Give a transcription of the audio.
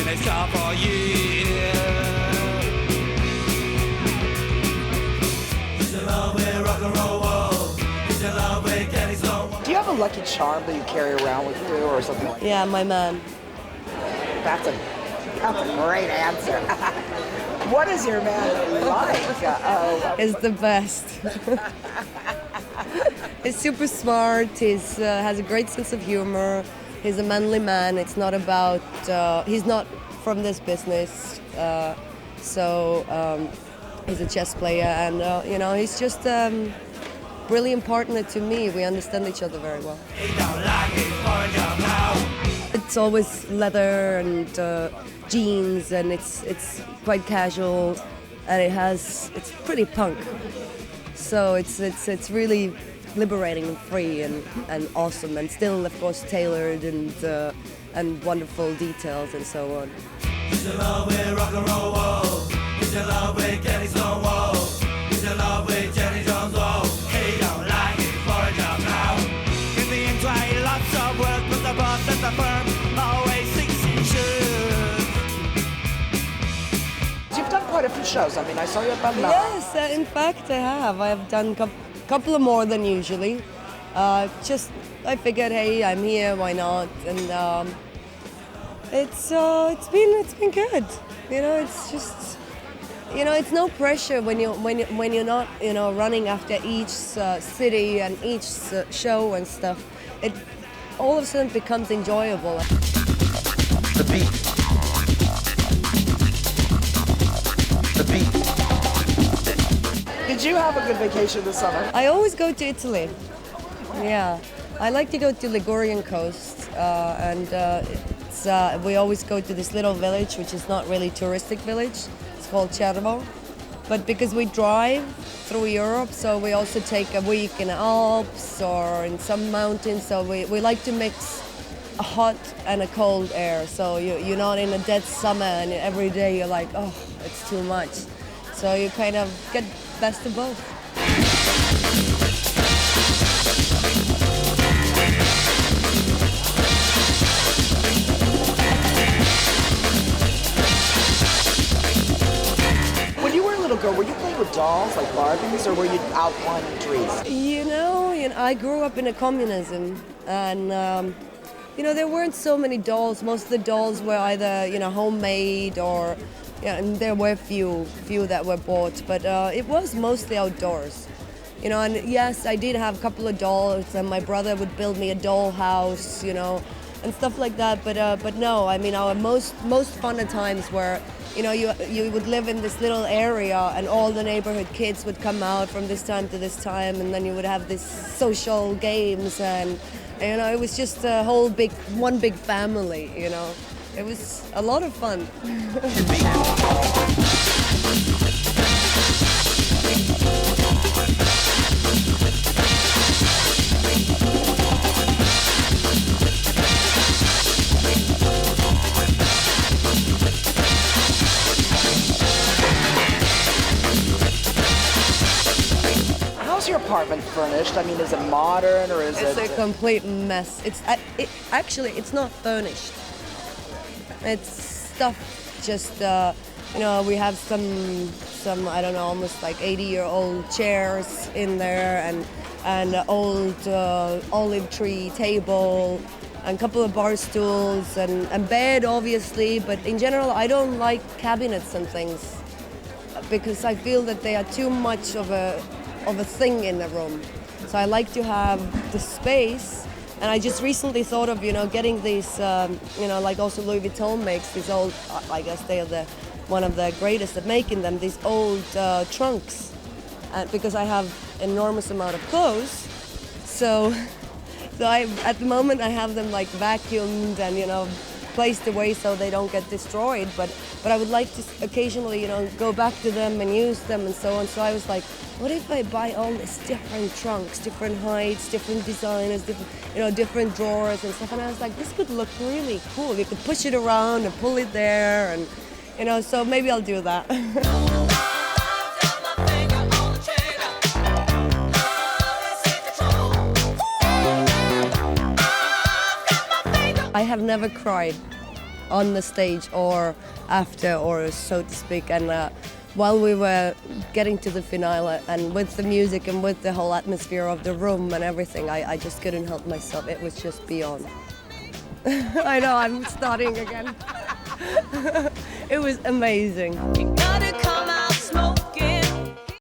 it's time for you. It's a love with rock and roll world. It's a love with getting slow. Do you have a lucky charm that you carry around with you or something like that? Yeah, my man. That's a great answer. What is your man like? He's the best. He's super smart. He's has a great sense of humor. He's a manly man. It's not about. He's not from this business, so he's a chess player, and you know, he's just brilliant partner to me. We understand each other very well. It's always leather and jeans, and it's quite casual, and it's pretty punk. So it's really liberating and free and awesome, and still of course tailored and wonderful details and so on. It's a love with rock and roll world. It's a love with getting slow world. It's a love with Jenny Jones world. He don't like it for a job now. In the end, try lots of work, but the boss at the firm always thinks he should. You've done quite a few shows. I mean, I saw you up on the... Yes, in fact I have. I have done couple of more than usually. Just I figured, hey, I'm here, why not? And it's been good. You know, it's just, you know, it's no pressure when you're not, you know, running after each city and each show and stuff. It all of a sudden becomes enjoyable. The beat. The beat. Did you have a good vacation this summer? I always go to Italy. Yeah, I like to go to Ligurian coast, and we always go to this little village, which is not really touristic village. It's called Cervo, but because we drive through Europe, so we also take a week in the Alps or in some mountains. So we like to mix a hot and a cold air. So you're not in a dead summer and every day you're like, oh, it's too much. So you kind of get best of both. When you were a little girl, were you playing with dolls like Barbies, or were you out climbing trees? You know, I grew up in a communism, and you know, there weren't so many dolls. Most of the dolls were either, you know, homemade or, yeah, and there were few that were bought, but it was mostly outdoors. You know, and yes, I did have a couple of dolls, and my brother would build me a doll house, you know, and stuff like that. But no, I mean, our most fun times were, you know, you would live in this little area, and all the neighborhood kids would come out from this time to this time, and then you would have these social games, and you know, it was just a whole one big family, you know. It was a lot of fun. How's your apartment furnished? I mean, is it modern or is It's a complete mess. Actually, it's not furnished. It's stuff. Just you know, we have some I don't know, almost like 80-year-old chairs in there, and an old olive tree table, and a couple of bar stools, and bed, obviously. But in general, I don't like cabinets and things because I feel that they are too much of a thing in the room. So I like to have the space. And I just recently thought of, you know, getting these, you know, like also Louis Vuitton makes these old, I guess they are one of the greatest at making them, these old trunks. Because I have enormous amount of clothes. So at the moment I have them like vacuumed and, you know, placed away so they don't get destroyed. But I would like to occasionally, you know, go back to them and use them and so on. So I was like, what if I buy all these different trunks, different heights, different designers, different drawers and stuff? And I was like, this could look really cool. You could push it around and pull it there, and you know, so maybe I'll do that. I have never cried on the stage or after, or so to speak. And while we were getting to the finale, and with the music and with the whole atmosphere of the room and everything, I just couldn't help myself. It was just beyond. I know, I'm starting again. It was amazing.